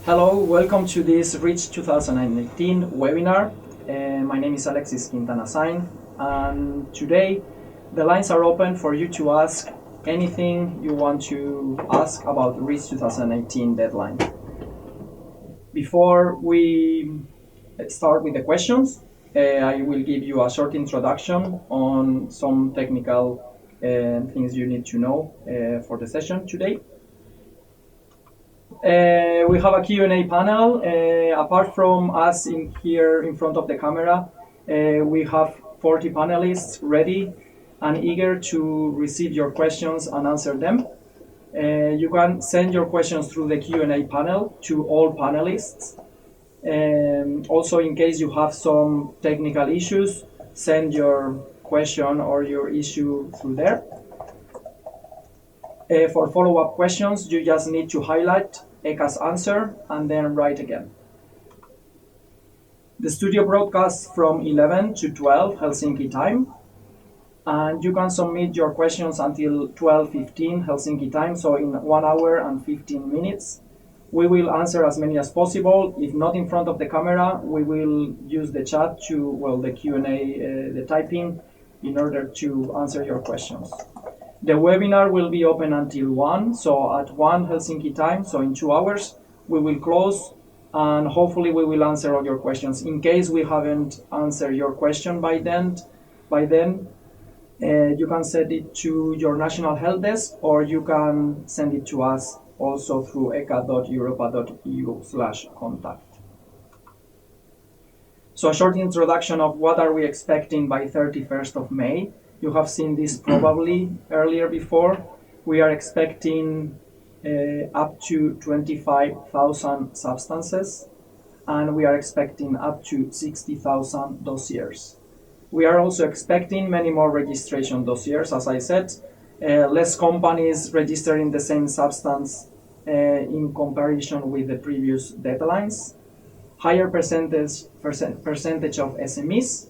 Hello, welcome to this REACH 2018 webinar. My name is Alexis Quintana Sain, and today the lines are open for you to ask anything you want to ask about the REACH 2018 deadline. Before we start with the questions, I will give you a short introduction on some technical things you need to know for the session today. We have a Q&A panel. Apart from us here in front of the camera, we have 40 panelists ready and eager to receive your questions and answer them. You can send your questions through the Q&A panel to all panelists. Also, in case you have some technical issues, send your question or your issue through there. For follow-up questions, you just need to highlight Eka's answer and then write again. The studio broadcasts from 11 to 12 Helsinki time, and you can submit your questions until 12:15 Helsinki time, so in 1 hour and 15 minutes. We will answer as many as possible. If not in front of the camera, we will use the chat the Q&A, the typing, in order to answer your questions. The webinar will be open until 1, so at 1 Helsinki time, so in 2 hours, we will close, and hopefully we will answer all your questions. In case we haven't answered your question by then, you can send it to your national help desk, or you can send it to us also through eka.europa.eu/contact. So a short introduction of what are we expecting by 31st of May. You have seen this probably earlier before. We are expecting up to 25,000 substances, and we are expecting up to 60,000 dossiers. We are also expecting many more registration dossiers, as I said, less companies registering the same substance in comparison with the previous deadlines, higher percentage of SMEs,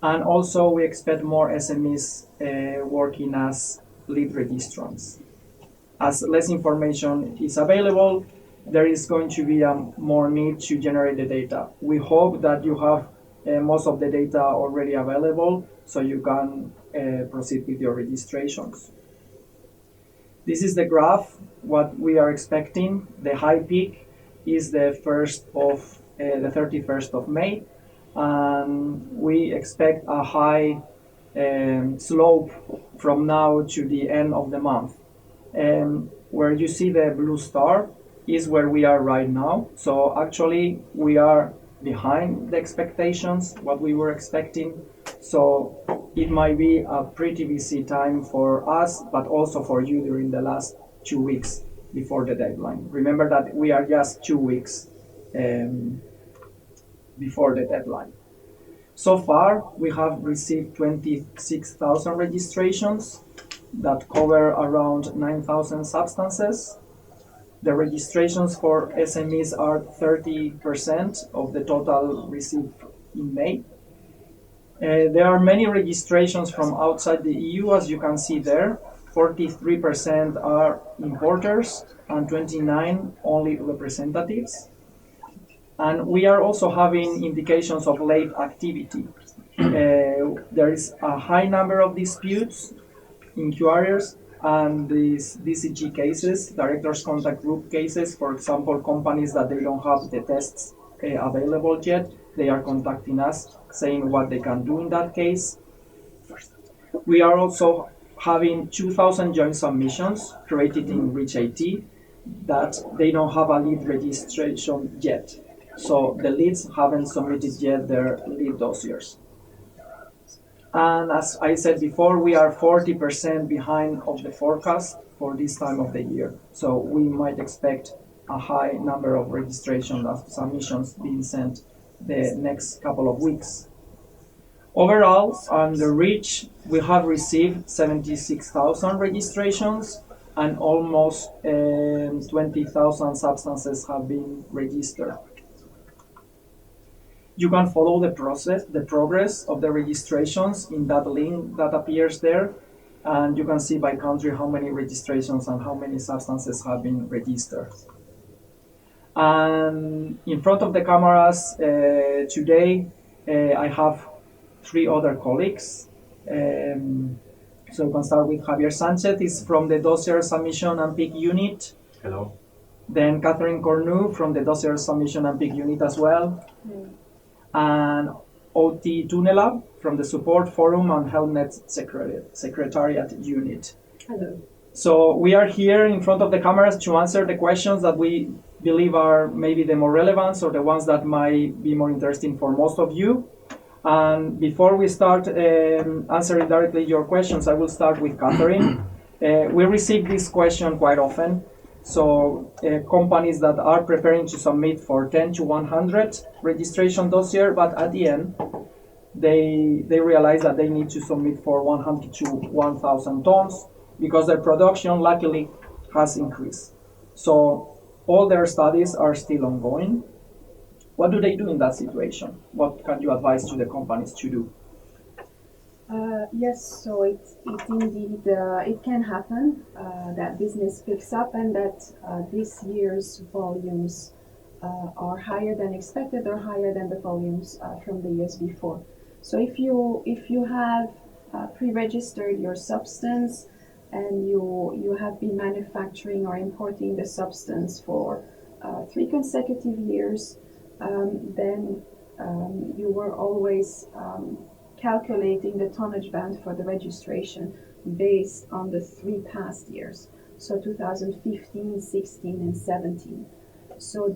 and also we expect more SMEs working as lead registrants. As less information is available, there is going to be more need to generate the data. We hope that you have most of the data already available, so you can proceed with your registrations. This is the graph, what we are expecting. The high peak is the 31st of May, and we expect a high slope from now to the end of the month. Where you see the blue star is where we are right now. So actually we are behind the expectations, what we were expecting. So it might be a pretty busy time for us, but also for you during the last 2 weeks before the deadline. Remember that we are just 2 weeks before the deadline. So far, we have received 26,000 registrations that cover around 9,000 substances. The registrations for SMEs are 30% of the total received in May. There are many registrations from outside the EU, as you can see there. 43% are importers and 29 only representatives. And we are also having indications of late activity. There is a high number of disputes, inquiries, and these DCG cases, Directors Contact Group cases. For example, companies that they don't have the tests available yet, they are contacting us saying what they can do in that case. We are also having 2,000 joint submissions created in REACH AT that they don't have a lead registration yet. So the leads haven't submitted yet their lead dossiers. And as I said before, we are 40% behind of the forecast for this time of the year. So we might expect a high number of registration submissions being sent the next couple of weeks. Overall, on the REACH, we have received 76,000 registrations and almost 20,000 substances have been registered. You can follow the progress of the registrations in that link that appears there, and you can see by country how many registrations and how many substances have been registered. And in front of the cameras today, I have three other colleagues. So we can start with Javier Sanchez, is from the Dossier Submission and Peak Unit. Hello. Then Catherine Cornu from the Dossier Submission and Peak Unit as well. And OT Tunela from the Support Forum and HelpNet Secretariat Unit. Hello. So we are here in front of the cameras to answer the questions that we believe are maybe the more relevant or the ones that might be more interesting for most of you. And before we start answering directly your questions, I will start with Catherine. We receive this question quite often. So companies that are preparing to submit for 10 to 100 registration dossier, but at the end, they realize that they need to submit for 100 to 1,000 tons because their production luckily has increased. So all their studies are still ongoing. What do they do in that situation? What can you advise to the companies to do? Yes, so it indeed it can happen that business picks up and that this year's volumes are higher than expected or higher than the volumes from the years before. So if you have pre-registered your substance and you have been manufacturing or importing the substance for 3 consecutive years, then you were always calculating the tonnage band for the registration based on the 3 past years, so 2015, 16, and 17. So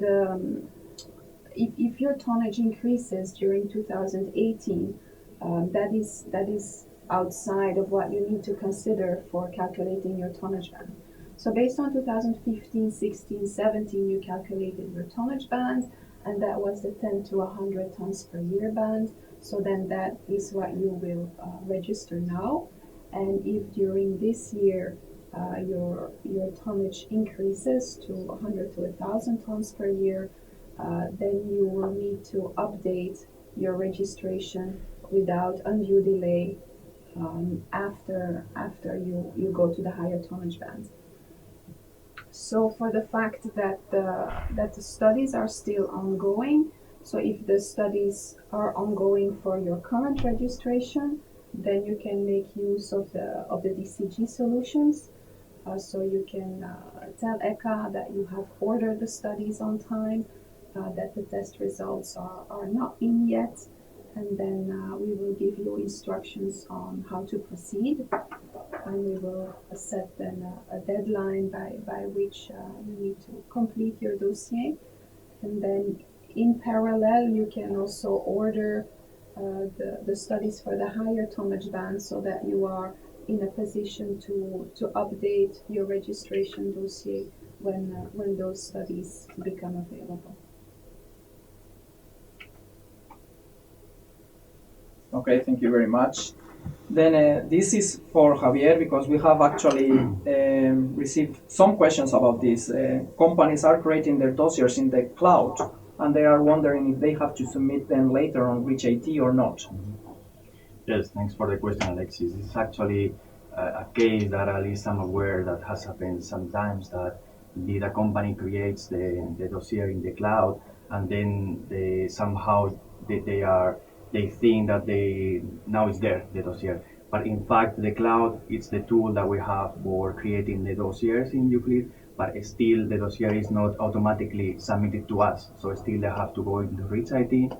if your tonnage increases during 2018, that is outside of what you need to consider for calculating your tonnage band. So based on 2015, 16, 17, you calculated your tonnage band, and that was the 10 to 100 tons per year band. So then that is what you will register now. And if during this year your tonnage increases to 100 to 1,000 tons per year, then you will need to update your registration without undue delay after you go to the higher tonnage band. So for the fact that the studies are still ongoing, so if the studies are ongoing for your current registration, then you can make use of the DCG solutions. So you can tell ECHA that you have ordered the studies on time, that the test results are not in yet, and then we will give you instructions on how to proceed, and we will set then a deadline by which you need to complete your dossier. And then in parallel, you can also order the studies for the higher tonnage band so that you are in a position to update your registration dossier when those studies become available. Okay, thank you very much. Then this is for Javier because we have actually received some questions about this. Companies are creating their dossiers in the cloud, and they are wondering if they have to submit them later on Reach AT or not. Yes, thanks for the question, Alexis. It's actually a case that at least I'm aware that has happened sometimes, that indeed a company creates the dossier in the cloud, and then they somehow they think that now it's there, the dossier. But in fact, the cloud is the tool that we have for creating the dossiers in Euclid, but still the dossier is not automatically submitted to us. So still they have to go into Reach IT,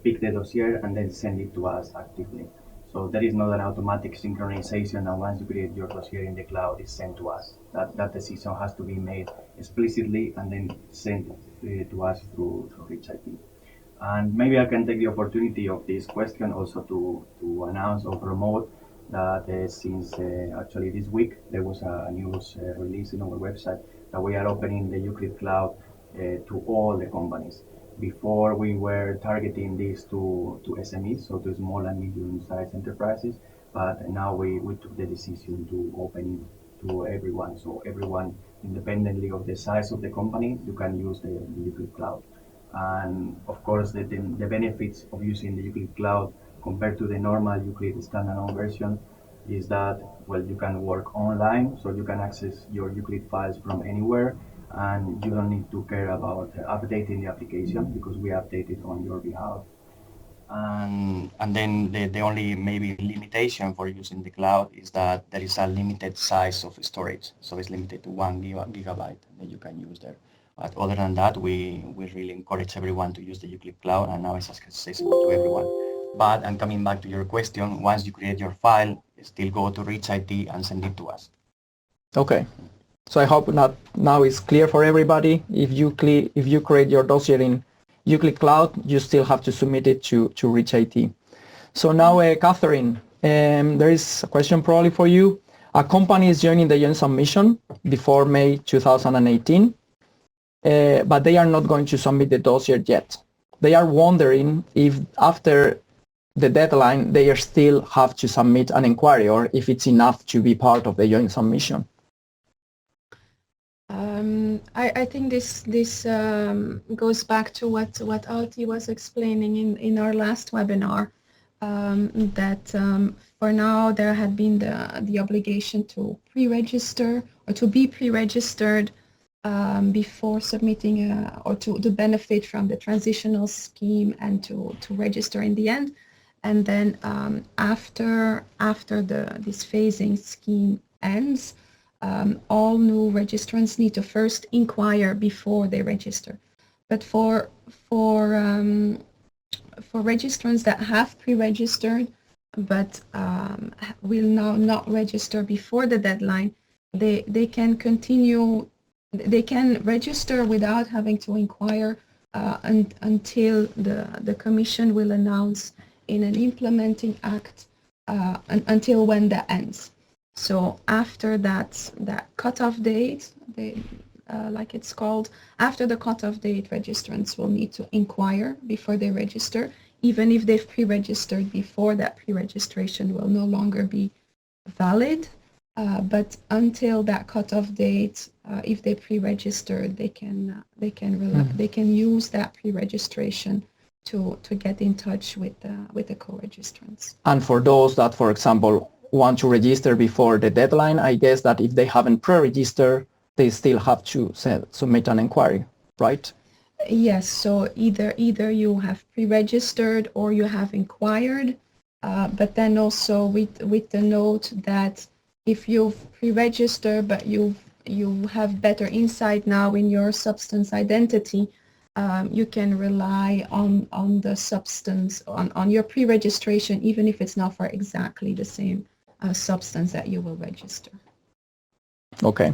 pick the dossier, and then send it to us actively. So there is not an automatic synchronization, and once you create your dossier in the cloud, it's sent to us. That decision has to be made explicitly and then sent to us through Reach IT. And maybe I can take the opportunity of this question also to announce or promote that since actually this week there was a news release in our website that we are opening the Euclid Cloud to all the companies. Before we were targeting this to SMEs, so to small and medium-sized enterprises, but now we took the decision to open it to everyone. So everyone, independently of the size of the company, you can use the Euclid Cloud. And of course, the benefits of using the Euclid Cloud compared to the normal Euclid standalone version is that, well, you can work online, so you can access your Euclid files from anywhere, and you don't need to care about updating the application because we update it on your behalf. And then the only maybe limitation for using the cloud is that there is a limited size of storage. So it's limited to 1 gigabyte that you can use there. But other than that, we really encourage everyone to use the Euclid Cloud, and now it's accessible to everyone. But, and coming back to your question, once you create your file, still go to Reach IT and send it to us. Okay. So I hope that now it's clear for everybody. If you create your dossier in Euclid Cloud, you still have to submit it to Reach IT. So now, Catherine, there is a question probably for you. A company is joining the joint submission before May 2018, but they are not going to submit the dossier yet. They are wondering if after the deadline they still have to submit an inquiry, or if it's enough to be part of the joint submission. I think this goes back to what Alti was explaining in our last webinar, that for now there had been the obligation to pre-register or to be pre-registered before submitting or to benefit from the transitional scheme and to register in the end. And then after this phasing scheme ends, all new registrants need to first inquire before they register. But for registrants that have pre-registered but will now not register before the deadline, they can continue. They can register without having to inquire until the Commission will announce in an implementing act until when that ends. So after that cutoff date, like it's called, after the cutoff date, registrants will need to inquire before they register. Even if they've pre-registered before, that pre-registration will no longer be valid. But until that cutoff date, if they pre-registered, they can use that pre-registration to get in touch with the co-registrants. And for those that, for example, want to register before the deadline, I guess that if they haven't pre-registered, they still have to submit an inquiry, right? Yes, so either you have pre-registered or you have inquired, but then also with the note that if you've pre-registered but you have better insight now in your substance identity, you can rely on the substance, on your pre-registration, even if it's not for exactly the same substance that you will register. Okay.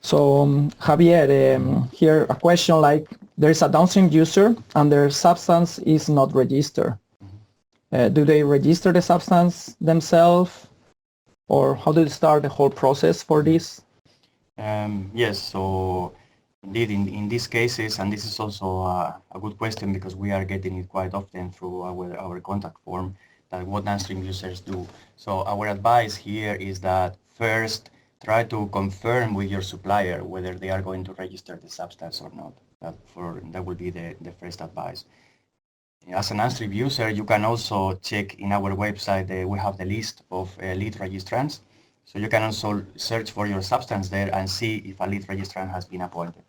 So Javier, here a question like, there is a downstream user and their substance is not registered. Do they register the substance themselves, or how do they start the whole process for this? Yes, so indeed in these cases, and this is also a good question because we are getting it quite often through our contact form, that what downstream users do. So our advice here is that first try to confirm with your supplier whether they are going to register the substance or not. That would be the first advice. As an downstream user, you can also check in our website, we have the list of lead registrants. So you can also search for your substance there and see if a lead registrant has been appointed.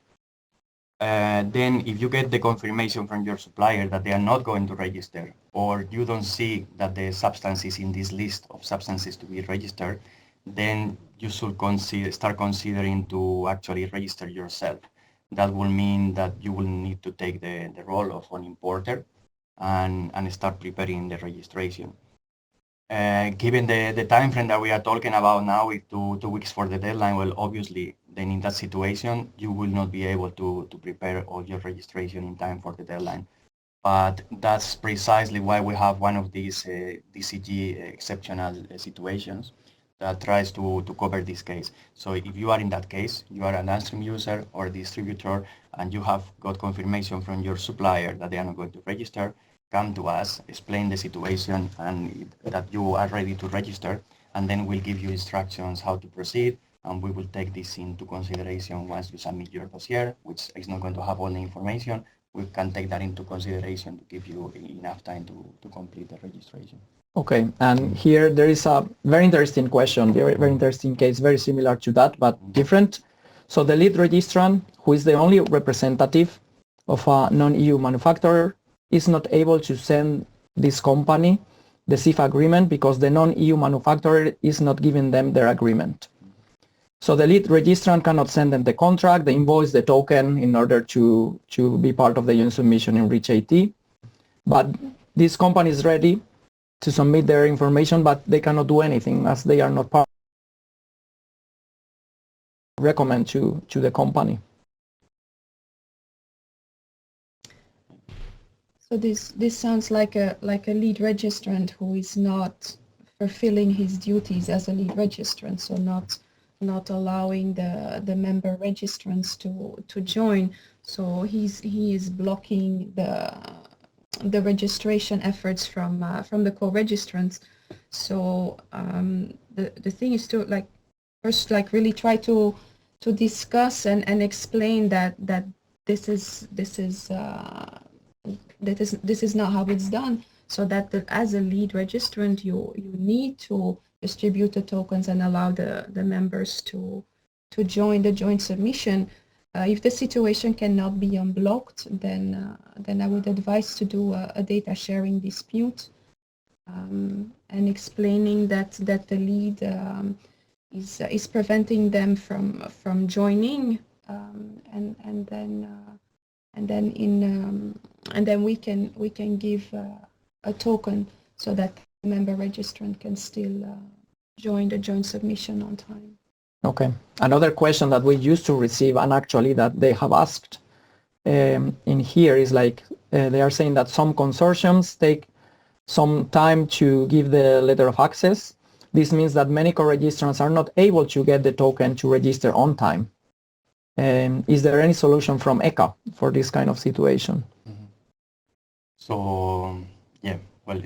Then if you get the confirmation from your supplier that they are not going to register, or you don't see that the substance is in this list of substances to be registered, then you should start considering to actually register yourself. That will mean that you will need to take the role of an importer and start preparing the registration. Given the time frame that we are talking about now, with 2 weeks for the deadline, well, obviously, then in that situation, you will not be able to prepare all your registration in time for the deadline. But that's precisely why we have one of these DCG exceptional situations that tries to cover this case. So if you are in that case, you are a downstream user or distributor, and you have got confirmation from your supplier that they are not going to register, come to us, explain the situation and that you are ready to register, and then we'll give you instructions how to proceed, and we will take this into consideration once you submit your dossier, which is not going to have all the information. We can take that into consideration to give you enough time to complete the registration. Okay, and here there is a very interesting question, very interesting case, very similar to that, but different. So the lead registrant, who is the only representative of a non-EU manufacturer, is not able to send this company the CIF agreement because the non-EU manufacturer is not giving them their agreement. So the lead registrant cannot send them the contract, the invoice, the token in order to be part of the joint submission in Reach AT. But this company is ready to submit their information, but they cannot do anything as they are not part recommend to the company. So this sounds like a lead registrant who is not fulfilling his duties as a lead registrant, so not allowing the member registrants to join. So he is blocking the registration efforts from the co-registrants. So the thing is to first really try to discuss and explain that this is not how it's done, so that as a lead registrant you need to distribute the tokens and allow the members to join the joint submission. If the situation cannot be unblocked, then I would advise to do a data sharing dispute, and explaining that the lead is preventing them from joining, and then we can give a token so that the member registrant can still join the joint submission on time. Okay. Another question that we used to receive, and actually that they have asked in here, is they are saying that some consortiums take some time to give the letter of access. This means that many co-registrants are not able to get the token to register on time. Is there any solution from ECA for this kind of situation? Mm-hmm. So, yeah, well,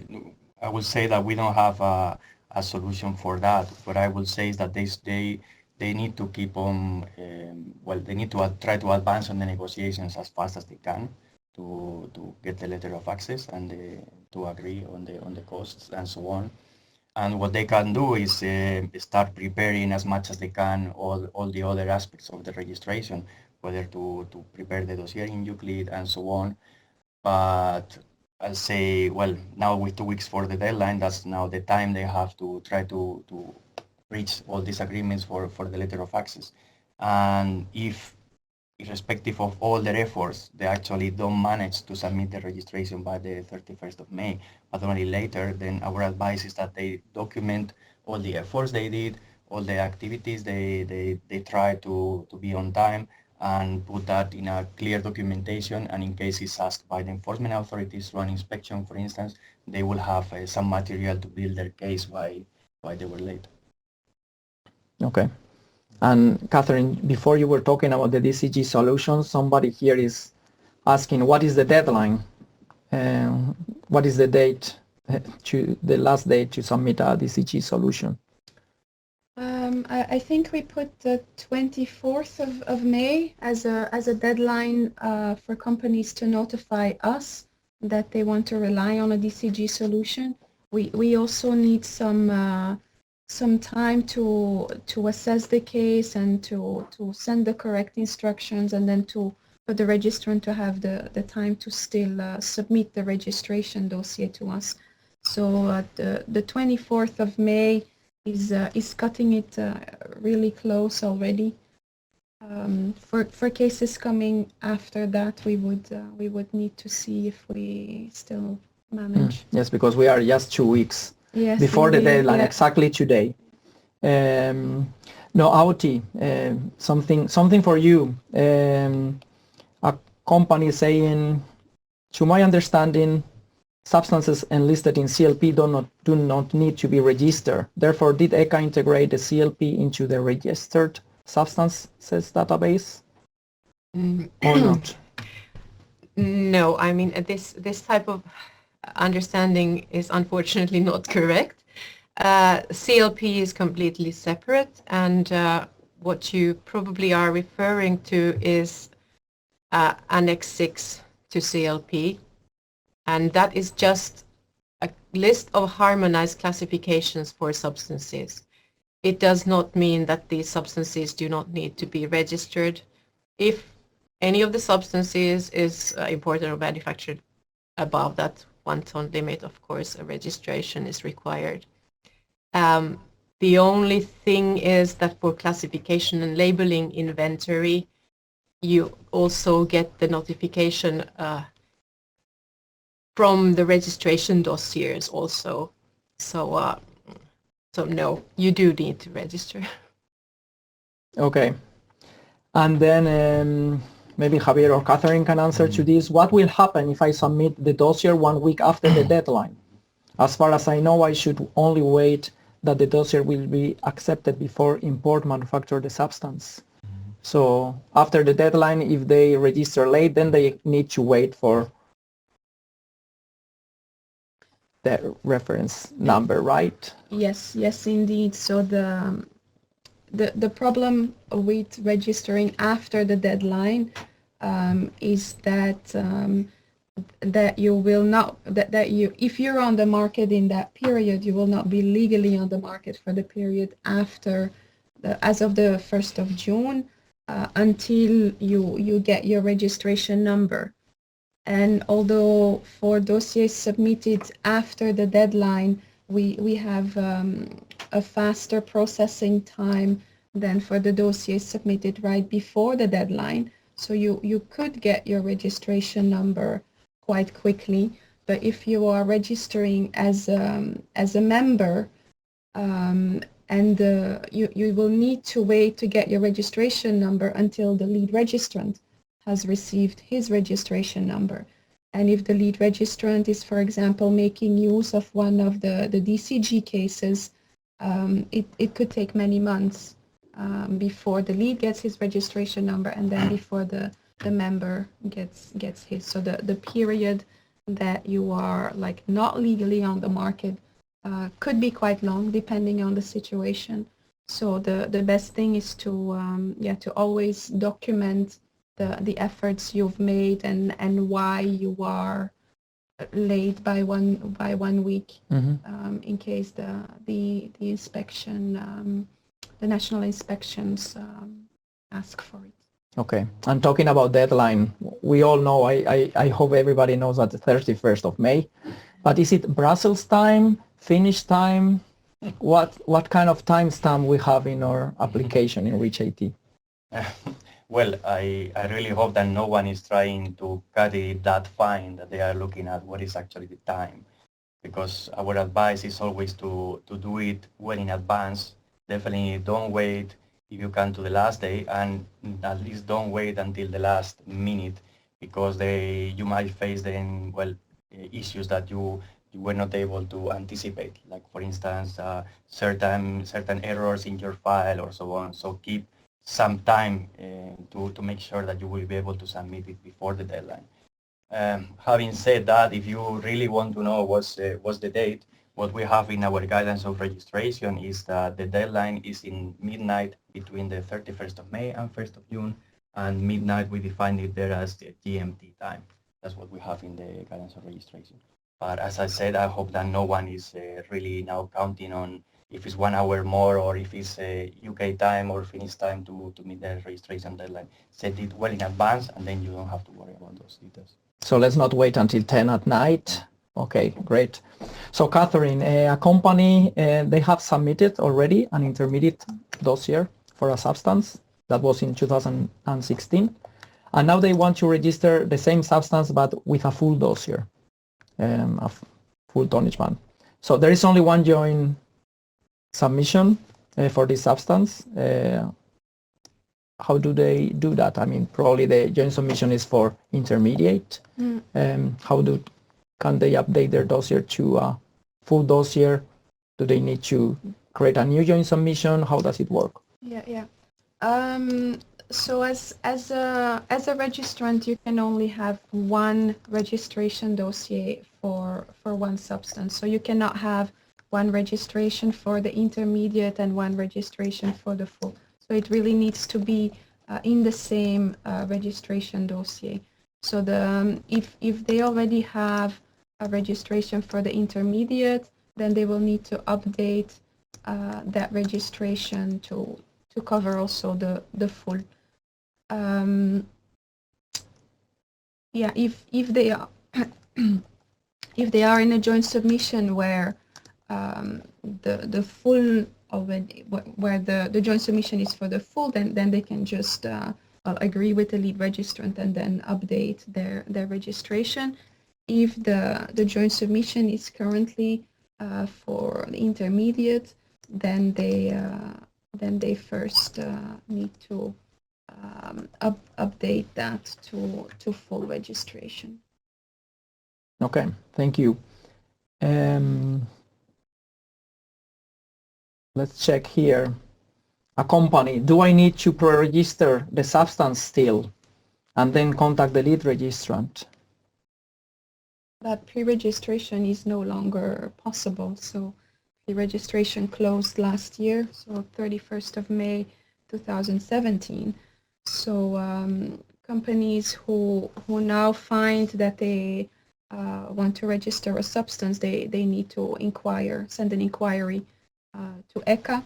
I will say that we don't have a solution for that. What I will say is that they need to keep on, they need to try to advance on the negotiations as fast as they can to get the letter of access and to agree on the costs and so on. And what they can do is start preparing as much as they can all the other aspects of the registration, whether to prepare the dossier in Euclid and so on. But I'll say, well, now with 2 weeks for the deadline, that's now the time they have to try to reach all these agreements for the letter of access. And if, irrespective of all their efforts, they actually don't manage to submit the registration by the 31st of May, but only later, then our advice is that they document all the efforts they did, all the activities they try to be on time, and put that in a clear documentation. And in case it's asked by the enforcement authorities through an inspection, for instance, they will have some material to build their case why they were late. Okay. And Catherine, before you were talking about the DCG solution, somebody here is asking what is the deadline? What is the date, the last date to submit a DCG solution? I think we put the 24th of May as a deadline for companies to notify us that they want to rely on a DCG solution. We also need some time to assess the case and to send the correct instructions, and then for the registrant to have the time to still submit the registration dossier to us. So the 24th of May is cutting it really close already. For cases coming after that, we would need to see if we still manage. Yes, because we are just 2 weeks before the deadline, exactly today. No, Auti, something for you. A company saying, to my understanding, substances enlisted in CLP do not need to be registered. Therefore, did ECA integrate the CLP into the registered substances database or not? No, I mean this type of understanding is unfortunately not correct. CLP is completely separate, and what you probably are referring to is Annex 6 to CLP, and that is just a list of harmonized classifications for substances. it does not mean that these substances do not need to be registered. If any of the substances is imported or manufactured above that 1 ton limit, of course, a registration is required. The only thing is that for classification and labeling inventory, you also get the notification from the registration dossiers also. So no, you do need to register. Okay. And then maybe Javier or Catherine can answer to this. What will happen if I submit the dossier 1 week after the deadline? As far as I know, I should only wait that the dossier will be accepted before import manufacture the substance. So after the deadline, if they register late, then they need to wait for the reference number, right? Yes, indeed. So the problem with registering after the deadline is that you will not, that you, if you're on the market in that period, you will not be legally on the market for the period after as of the 1st of June until you get your registration number. And although for dossiers submitted after the deadline, we have a faster processing time than for the dossiers submitted right before the deadline. So you could get your registration number quite quickly. But if you are registering as a member, and you will need to wait to get your registration number until the lead registrant has received his registration number. And if the lead registrant is, for example, making use of one of the DCG cases, it could take many months before the lead gets his registration number and then before the member gets his. So the period that you are like not legally on the market could be quite long depending on the situation. So the best thing is to always document the efforts you've made and why you are late by one week, in case the inspection, the national inspections ask for it. Okay. And talking about deadline, we all know, I hope everybody knows that the 31st of May, but is it Brussels time, Finnish time? What kind of timestamp we have in our application in Reach IT? Well, I really hope that no one is trying to cut it that fine that they are looking at what is actually the time, because our advice is always to do it well in advance. Definitely don't wait if you can to the last day, and at least don't wait until the last minute, because you might face then, well, issues that you were not able to anticipate, like for instance certain errors in your file or so on. So keep some time to make sure that you will be able to submit it before the deadline. Having said that, if you really want to know what's the date, what we have in our guidance of registration is that the deadline is in midnight between the 31st of May and 1st of June, and midnight we define it there as the GMT time. That's what we have in the guidance of registration. But as I said, I hope that no one is really now counting on if it's 1 hour more or if it's UK time or Finnish time to meet the registration deadline. Set it well in advance and then you don't have to worry about those details. So let's not wait until 10 at night. Okay, great. So Catherine, a company, they have submitted already an intermediate dossier for a substance that was in 2016. And now they want to register the same substance but with a full dossier, a full tonnage ban. So there is only one joint submission for this substance. How do they do that? I mean, probably the joint submission is for intermediate. Can they update their dossier to a full dossier? Do they need to create a new joint submission? How does it work? Yeah. So as a registrant, you can only have one registration dossier for one substance. So you cannot have one registration for the intermediate and one registration for the full. So it really needs to be in the same registration dossier. So if they already have a registration for the intermediate, then they will need to update that registration to cover also the full. Yeah, if they are if they are in a joint submission where the full already where the joint submission is for the full, then they can just agree with the lead registrant and then update their registration. If the joint submission is currently for the intermediate, then they first need to update that to full registration. Okay, thank you. Let's check here. A company, do I need to pre-register the substance still and then contact the lead registrant? That pre-registration is no longer possible. So the registration closed last year, so 31st of May 2017. So companies who now find that they want to register a substance, they need to send an inquiry to ECHA,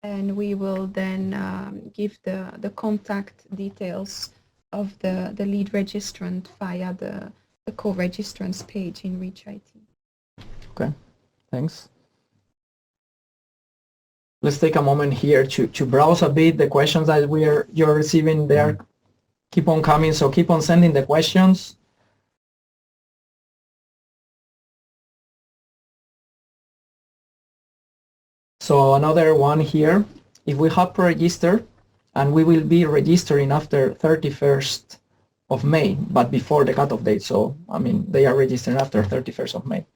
and we will then give the contact details of the lead registrant via the co-registrants page in Reach IT. Okay, thanks. Let's take a moment here to browse a bit the questions that you're receiving there. Keep on coming, so keep on sending the questions. So another one here, if we have pre-registered and we will be registering after 31st of May, but before the cutoff date, so I mean they are registering after 31st of May.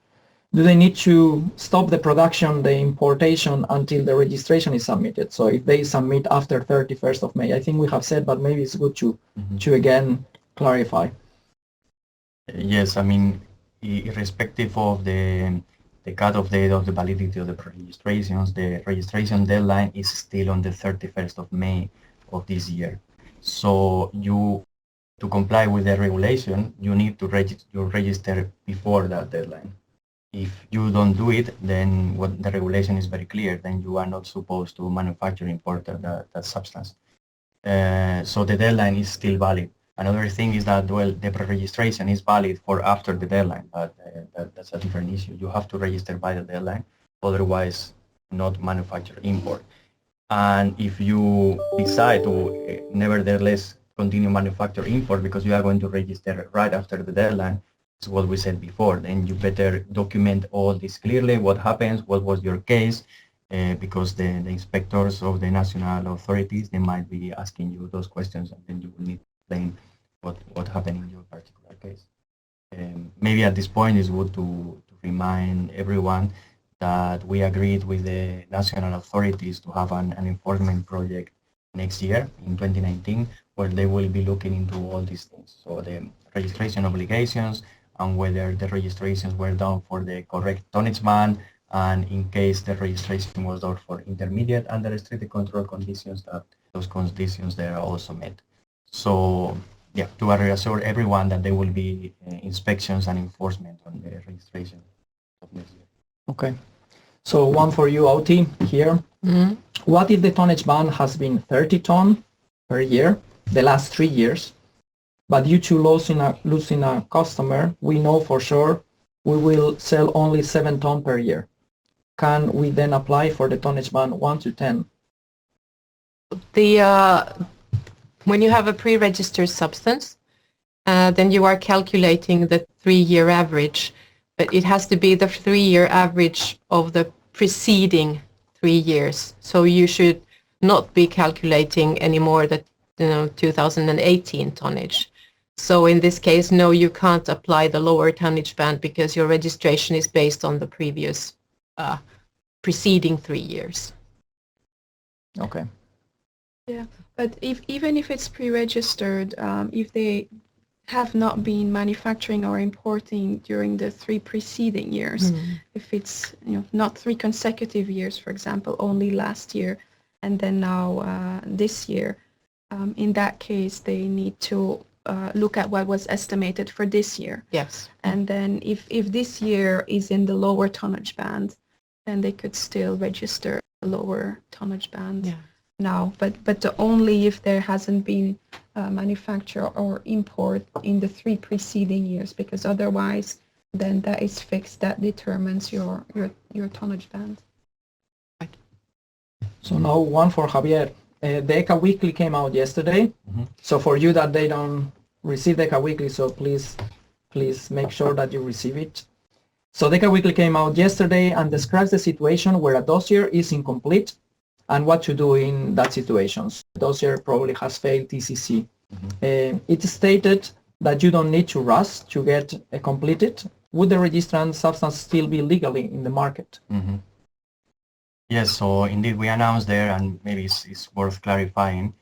Do they need to stop the production, the importation until the registration is submitted? So if they submit after 31st of May, I think we have said, but maybe it's good to again clarify. Yes, I mean, irrespective of the cutoff date of the validity of the registrations, the registration deadline is still on the 31st of May of this year. So to comply with the regulation, you need to register before that deadline. If you don't do it, then what the regulation is very clear, then you are not supposed to manufacture, import that substance. So the deadline is still valid. Another thing is that, well, the pre-registration is valid for after the deadline, but that's a different issue. You have to register by the deadline, otherwise not manufacture, import. And if you decide to nevertheless continue manufacture, import because you are going to register right after the deadline, it's what we said before, then you better document all this clearly, what happens, what was your case, because the inspectors of the national authorities, they might be asking you those questions, and then you will need to explain what happened in your particular case. Maybe at this point it's good to remind everyone that we agreed with the national authorities to have an enforcement project next year in 2019, where they will be looking into all these things. So the registration obligations and whether the registrations were done for the correct tonnage band, and in case the registration was done for intermediate under restricted control conditions, that those conditions there are also met. So yeah, to reassure everyone that there will be inspections and enforcement on the registration of next year. Okay, so one for you, Auti, here. Mm-hmm. What if the tonnage ban has been 30 ton per year the last 3 years, but due to losing a customer, we know for sure we will sell only 7 ton per year? Can we then apply for the tonnage ban 1 to 10? When you have a pre-registered substance, then you are calculating the 3-year average, but it has to be the 3-year average of the preceding 3 years. So you should not be calculating anymore the 2018 tonnage. So in this case, no, you can't apply the lower tonnage band because your registration is based on the previous preceding 3 years. Okay. Yeah, but even if it's pre-registered, if they have not been manufacturing or importing during the 3 preceding years, if it's not 3 consecutive years, for example, only last year and then now this year, in that case they need to look at what was estimated for this year. Yes. And then if this year is in the lower tonnage band, then they could still register lower tonnage band Yeah. now, but only if there hasn't been manufacture or import in the 3 preceding years, because otherwise then that is fixed, that determines your tonnage band. So now one for Javier. The ECA Weekly came out yesterday. So for you that they don't receive the ECA Weekly, so please make sure that you receive it. So the ECA Weekly came out yesterday and describes the situation where a dossier is incomplete and what to do in that situation. So the dossier probably has failed TCC. It stated that you don't need to rush to get completed. Would the registrant substance still be legally in the market? Yes, so indeed we announced there, and maybe it's worth clarifying,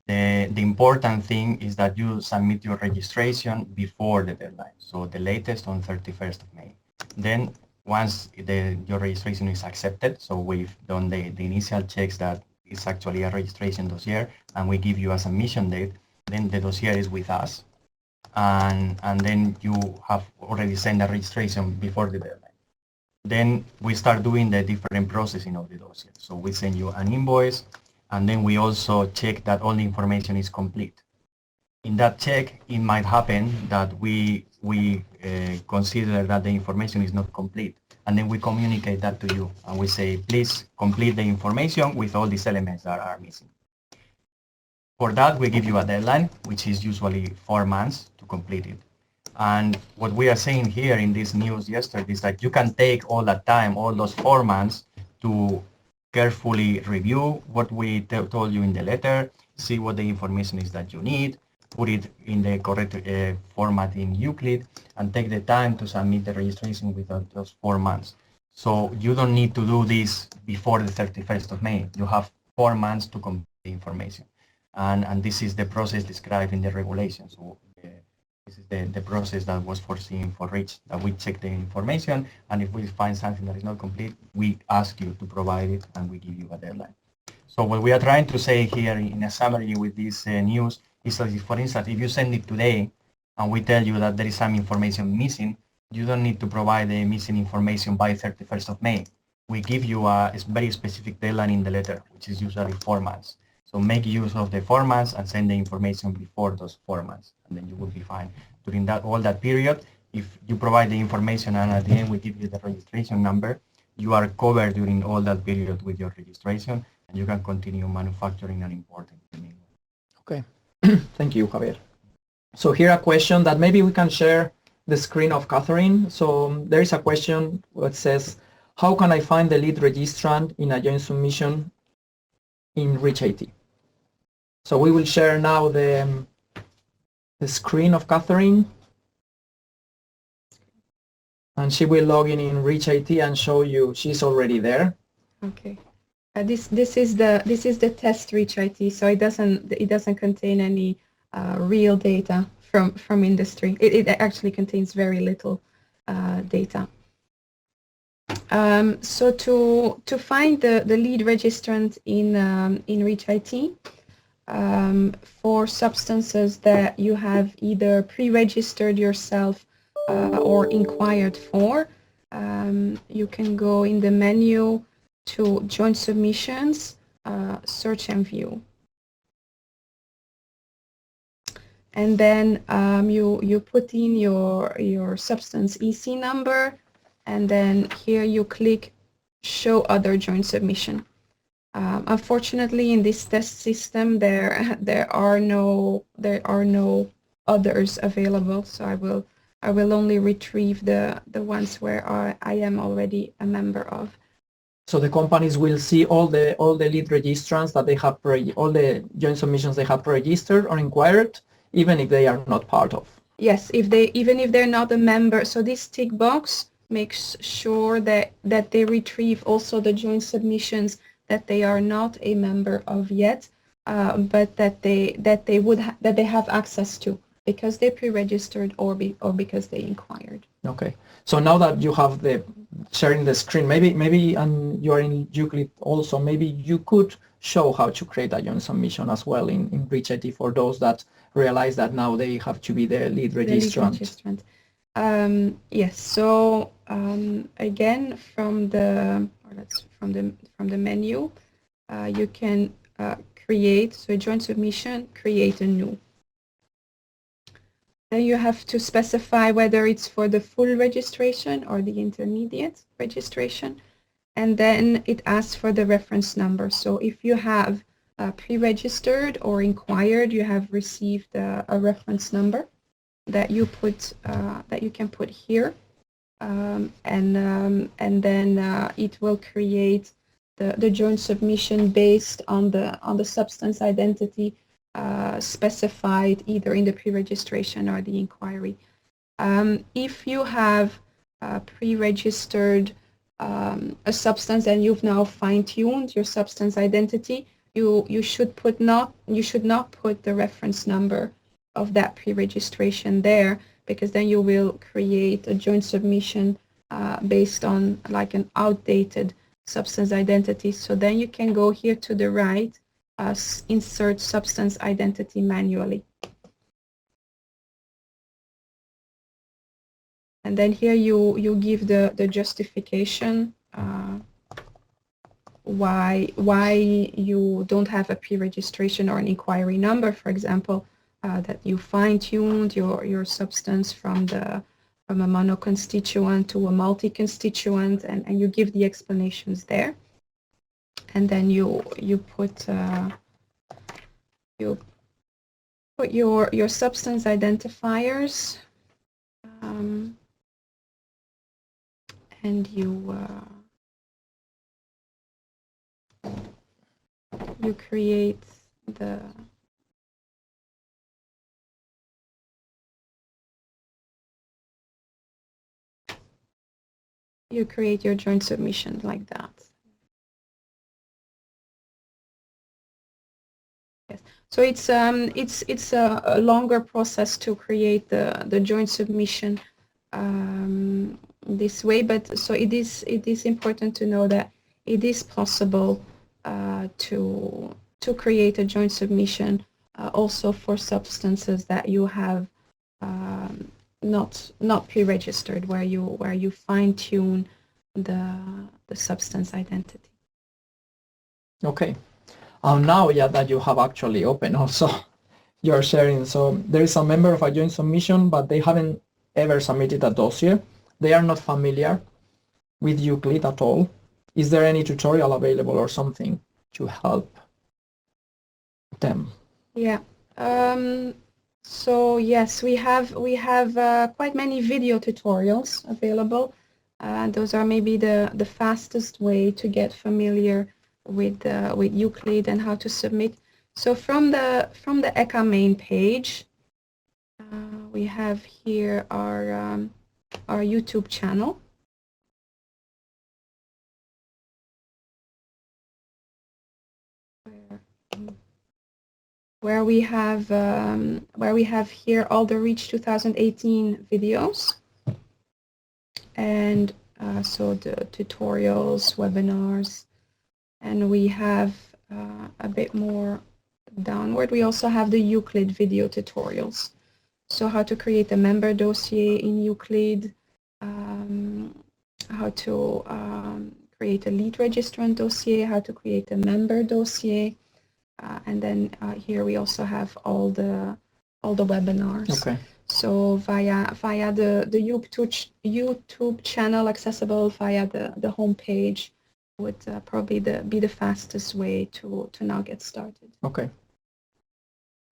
the important thing is that you submit your registration before the deadline, so the latest on 31st of May. Then once your registration is accepted, so we've done the initial checks that it's actually a registration dossier, and we give you a submission date, then the dossier is with us, and then you have already sent a registration before the deadline. Then we start doing the different processing of the dossier. So we send you an invoice, and then we also check that all the information is complete. In that check, it might happen that we consider that the information is not complete, and then we communicate that to you, and we say, please complete the information with all these elements that are missing. For that, we give you a deadline, which is usually 4 months to complete it. And what we are saying here in this news yesterday is that you can take all that time, all those 4 months, to carefully review what we told you in the letter, see what the information is that you need, put it in the correct format in Euclid, and take the time to submit the registration within those 4 months. So you don't need to do this before the 31st of May. You have 4 months to complete the information. And this is the process described in the regulation. So this is the process that was foreseen for REACH, that we check the information, and if we find something that is not complete, we ask you to provide it, and we give you a deadline. So what we are trying to say here in a summary with this news is that, for instance, if you send it today, and we tell you that there is some information missing, you don't need to provide the missing information by 31st of May. We give you a very specific deadline in the letter, which is usually 4 months. So make use of the 4 months and send the information before those 4 months, and then you will be fine. During all that period, if you provide the information and at the end we give you the registration number, you are covered during all that period with your registration, and you can continue manufacturing and importing. Okay, thank you, Javier. So here a question that maybe we can share the screen of Catherine. So there is a question that says, how can I find the lead registrant in a joint submission in REACH AT? So we will share now the screen of Catherine, and she will log in REACH AT and show you she's already there. Okay. This is the test REACH AT, so it doesn't contain any real data from industry. It actually contains very little data. So to find the lead registrant in REACH AT, for substances that you have either pre-registered yourself or inquired for, you can go in the menu to Joint Submissions, Search and View. And then you put in your substance EC number, and then here you click Show Other Joint Submission. Unfortunately, in this test system, there are no others available. So I will only retrieve the ones where I am already a member of. So the companies will see all the lead registrants that they have all the joint submissions they have pre-registered or inquired, even if they are not part of. Yes, even if they're not a member. So this tick box makes sure that they retrieve also the joint submissions that they are not a member of yet, but that they have access to because they pre-registered or because they inquired. Okay. So now that you have sharing the screen, maybe and you are in Euclid also, maybe you could show how to create a joint submission as well in REACH AT for those that realize that now they have to be the lead registrant. Yes. So again, from the menu, you can create, so a joint submission, create a new. Then you have to specify whether it's for the full registration or the intermediate registration. And then it asks for the reference number. So if you have pre-registered or inquired, you have received a reference number that you can put here, and then it will create the joint submission based on the substance identity specified either in the pre-registration or the inquiry. If you have pre-registered a substance and you've now fine-tuned your substance identity, you should not put the reference number of that pre-registration there, because then you will create a joint submission based on like an outdated substance identity. So then you can go here to the right, insert substance identity manually. And then here you give the justification why you don't have a pre-registration or an inquiry number, for example, that you fine-tuned your substance from a monoconstituent to a multi-constituent, and you give the explanations there. And then you put your substance identifiers, and you create your joint submission like that. Yes. So it's a longer process to create the joint submission this way, but so it is important to know that it is possible to create a joint submission also for substances that you have not pre-registered, where you fine-tune the substance identity. Okay. Now, yeah, that you have actually opened also your sharing. So there is a member of a joint submission, but they haven't ever submitted a dossier. They are not familiar with Euclid at all. Is there any tutorial available or something to help them? Yeah. So yes, we have quite many video tutorials available. Those are maybe the fastest way to get familiar with Euclid and how to submit. So from the ECHA main page, we have here our YouTube channel. Where we have here all the Reach 2018 videos, and so the tutorials, webinars, and we have a bit more downward. We also have the Euclid video tutorials. So how to create a member dossier in Euclid, how to create a lead registrant dossier, how to create a member dossier. And then here we also have all the webinars. Okay. So via the YouTube channel, accessible via the home page, would probably be the fastest way to now get started. Okay.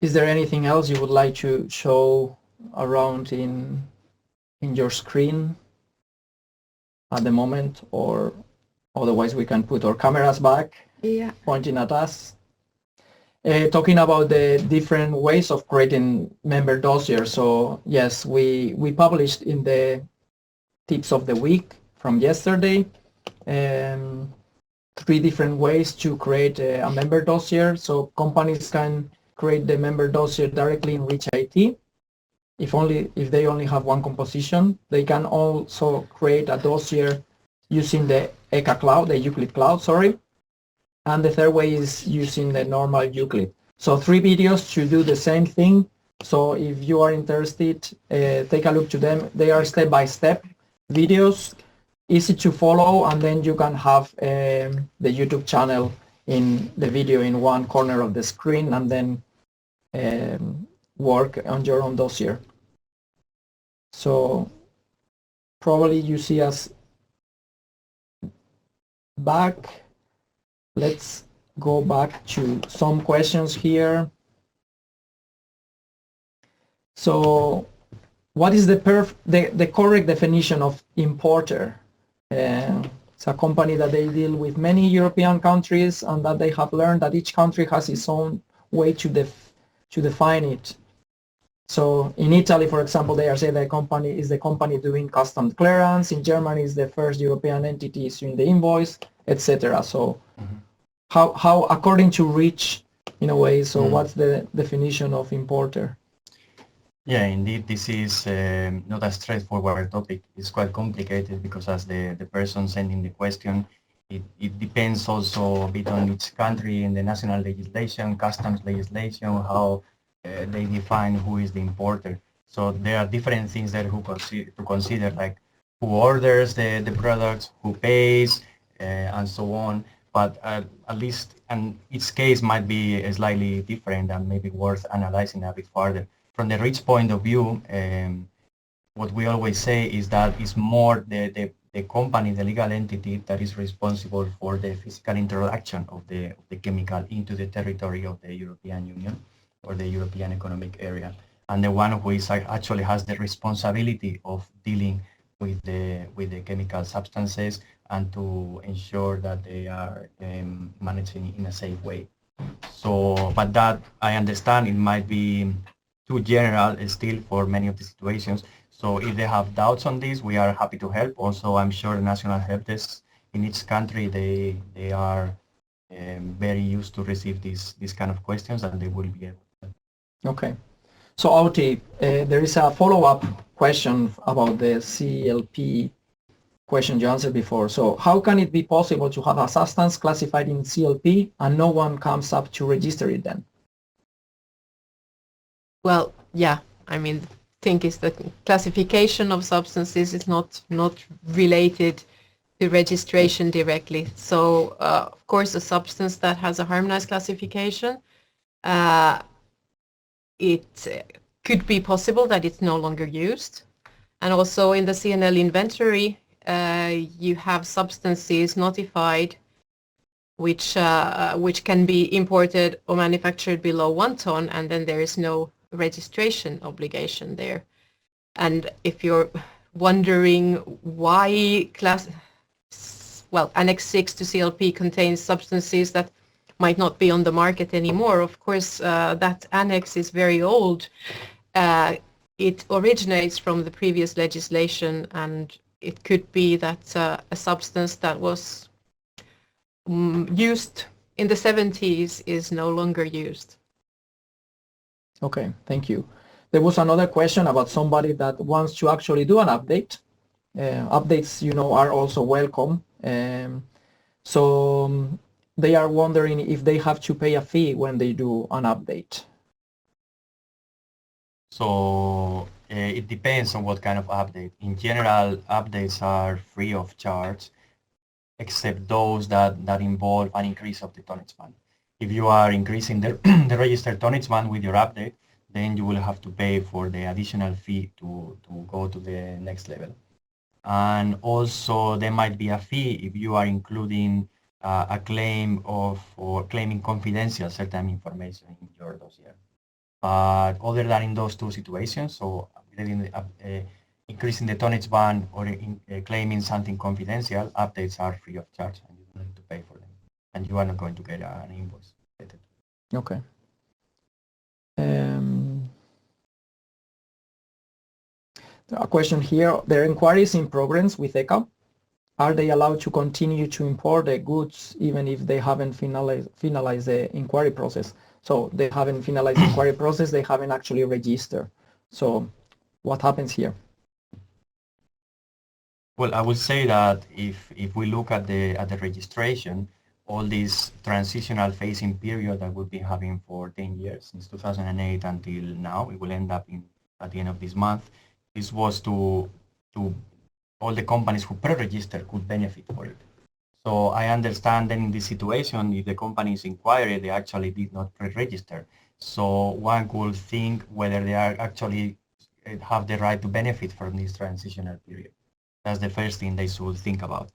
Is there anything else you would like to show around in your screen at the moment, or otherwise we can put our cameras back, Yeah. pointing at us? Talking about the different ways of creating member dossiers. So yes, we published in the tips of the week from yesterday 3 different ways to create a member dossier. So companies can create the member dossier directly in Reach IT. If they only have one composition, they can also create a dossier using the ECHA cloud, the Euclid cloud, sorry. And the third way is using the normal Euclid. So 3 videos to do the same thing. So if you are interested, take a look to them. They are step by step. videos, easy to follow, and then you can have the YouTube channel in the video in one corner of the screen, and then work on your own dossier. So probably you see us back. Let's go back to some questions here. So what is the correct definition of importer? It's a company that they deal with many European countries, and that they have learned that each country has its own way to define it. So in Italy, for example, they are saying the company is the company doing customs clearance. In Germany, is the first European entity issuing the invoice, etc. So how according to REACH, in a way, so what's the definition of importer? Yeah, indeed, this is not a straightforward topic. It's quite complicated because as the person sending the question, it depends also a bit on each country in the national legislation, customs legislation, how they define who is the importer. So there are different things there to consider, like who orders the products, who pays, and so on. But at least, and each case might be slightly different and maybe worth analyzing a bit further. From the REACH point of view, what we always say is that it's more the company, the legal entity that is responsible for the physical introduction of the chemical into the territory of the European Union or the European Economic Area, and the one who is actually has the responsibility of dealing with the chemical substances and to ensure that they are managing in a safe way. So, but that I understand it might be too general still for many of the situations. So if they have doubts on this, we are happy to help. Also, I'm sure the national help desks in each country, they are very used to receive these kind of questions, and they will be able to help. Okay. So Auti, there is a follow-up question about the CLP question you answered before. So how can it be possible to have a substance classified in CLP and no one comes up to register it then? Well, yeah, I mean, the thing is that classification of substances is not related to registration directly. So, of course, a substance that has a harmonized classification, it could be possible that it's no longer used. And also in the CNL inventory, you have substances notified which can be imported or manufactured below 1 ton, and then there is no registration obligation there. And if you're wondering why Annex 6 to CLP contains substances that might not be on the market anymore, of course, that annex is very old. It originates from the previous legislation, and it could be that a substance that was used in the 70s is no longer used. Okay, thank you. There was another question about somebody that wants to actually do an update. Updates, are also welcome. So they are wondering if they have to pay a fee when they do an update. So it depends on what kind of update. In general, updates are free of charge, except those that involve an increase of the tonnage band. If you are increasing the registered tonnage band with your update, then you will have to pay for the additional fee to go to the next level. And also there might be a fee if you are including a claim or claiming confidential certain information in your dossier. But other than in those two situations, so increasing the tonnage band or claiming something confidential, updates are free of charge and you don't need to pay for them. And you are not going to get an invoice. Okay. A question here, there are inquiries in progress with ECA. Are they allowed to continue to import the goods even if they haven't finalized the inquiry process? So they haven't finalized the inquiry process, they haven't actually registered. So what happens here? Well, I would say that if we look at the registration, all this transitional phasing period that we've been having for 10 years, since 2008 until now, it will end up at the end of this month. This was to all the companies who pre-register could benefit for it. So I understand then in this situation, if the company is inquired, they actually did not pre-register. So one could think whether they are actually have the right to benefit from this transitional period. That's the first thing they should think about.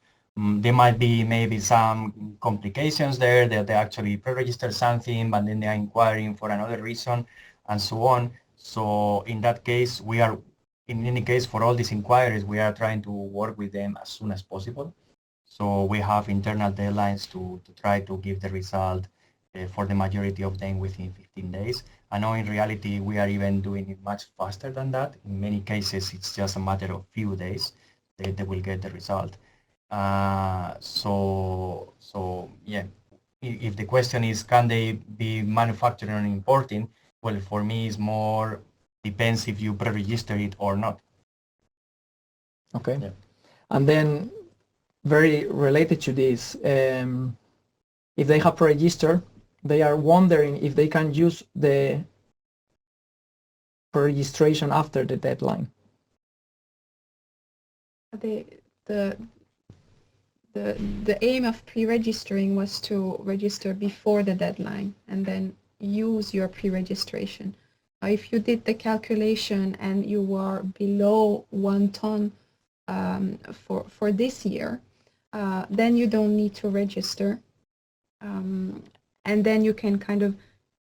There might be maybe some complications there that they actually pre-register something, but then they are inquiring for another reason and so on. So in that case, we are, in any case, for all these inquiries, we are trying to work with them as soon as possible. So we have internal deadlines to try to give the result for the majority of them within 15 days. I know in reality, we are even doing it much faster than that. In many cases, it's just a matter of few days that they will get the result. So yeah, if the question is, can they be manufacturing and importing? Well, for me, it's more depends if you pre-register it or not. Okay. Yeah. And then very related to this, if they have pre-registered, they are wondering if they can use the pre-registration after the deadline. The aim of pre-registering was to register before the deadline and then use your pre-registration. If you did the calculation and you were below 1 ton for this year, then you don't need to register, and then you can kind of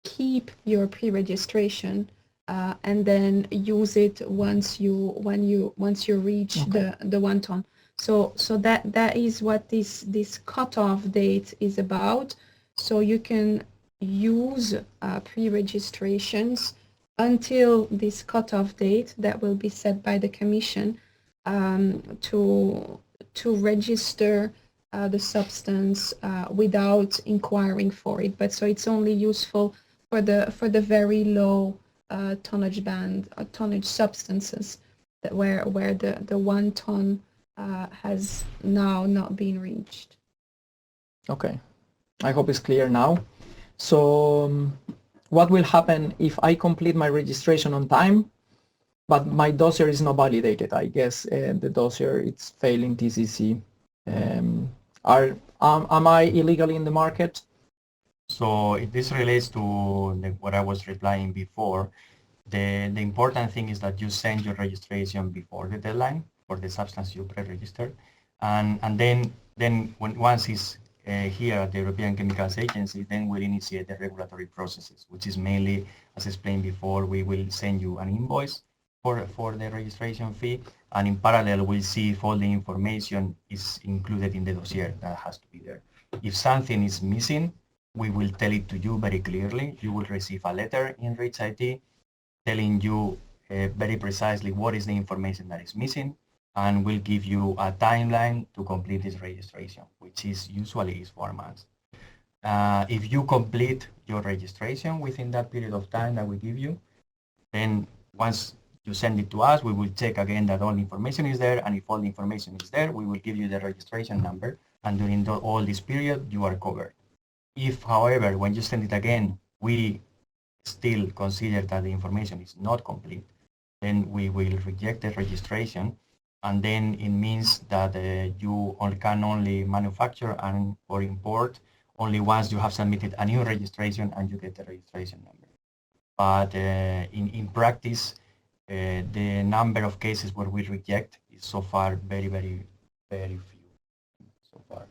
keep your pre-registration and then use it once you reach the 1 ton. So that is what this cutoff date is about. So you can use pre-registrations until this cutoff date that will be set by the Commission to register the substance without inquiring for it. But so it's only useful for the very low tonnage band or tonnage substances that where the 1 ton has now not been reached. Okay, I hope it's clear now. So what will happen if I complete my registration on time, but my dossier is not validated? I guess the dossier it's failing TCC. Am I illegally in the market? So this relates to what I was replying before. The important thing is that you send your registration before the deadline for the substance you pre-registered, and then once it's here at the European Chemicals Agency, then we'll initiate the regulatory processes, which is mainly, as explained before, we will send you an invoice for the registration fee, and in parallel we'll see if all the information is included in the dossier that has to be there. If something is missing, we will tell it to you very clearly. You will receive a letter in Reach IT telling you very precisely what is the information that is missing, and we'll give you a timeline to complete this registration, which is usually 4 months. If you complete your registration within that period of time that we give you, then once you send it to us, we will check again that all the information is there, and if all the information is there, we will give you the registration number, and during all this period, you are covered. If, however, when you send it again, we still consider that the information is not complete, then we will reject the registration, and then it means that you can only manufacture and or import only once you have submitted a new registration and you get the registration number. But in practice, the number of cases where we reject is so far very, very, very few so far.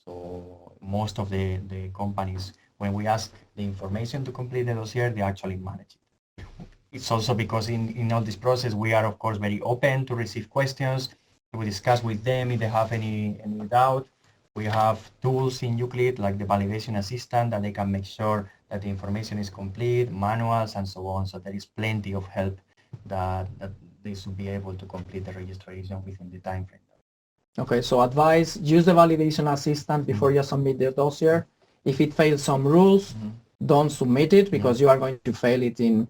So most of the companies, when we ask the information to complete the dossier, they actually manage it. It's also because in all this process, we are of course very open to receive questions. We discuss with them if they have any doubt. We have tools in Euclid like the validation assistant that they can make sure that the information is complete, manuals and so on. So there is plenty of help that they should be able to complete the registration within the time frame. Okay, so advice, use the validation assistant before you submit the dossier. If it fails some rules, don't submit it because you are going to fail it in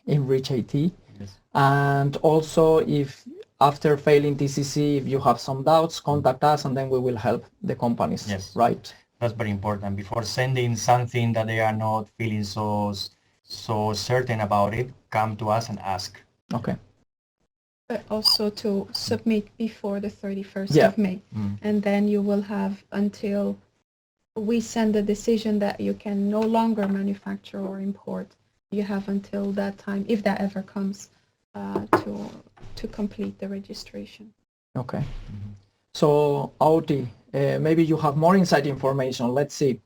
Reach IT. Yes. And also, if after failing TCC, if you have some doubts, contact us and then we will help the companies. Yes. Right. That's very important. Before sending something that they are not feeling so certain about it, come to us and ask. Okay. But also to submit before the 31st Yeah. of May. And then you will have until we send a decision that you can no longer manufacture or import. You have until that time, if that ever comes, to complete the registration. Okay. So, Auti, maybe you have more inside information. Let's see.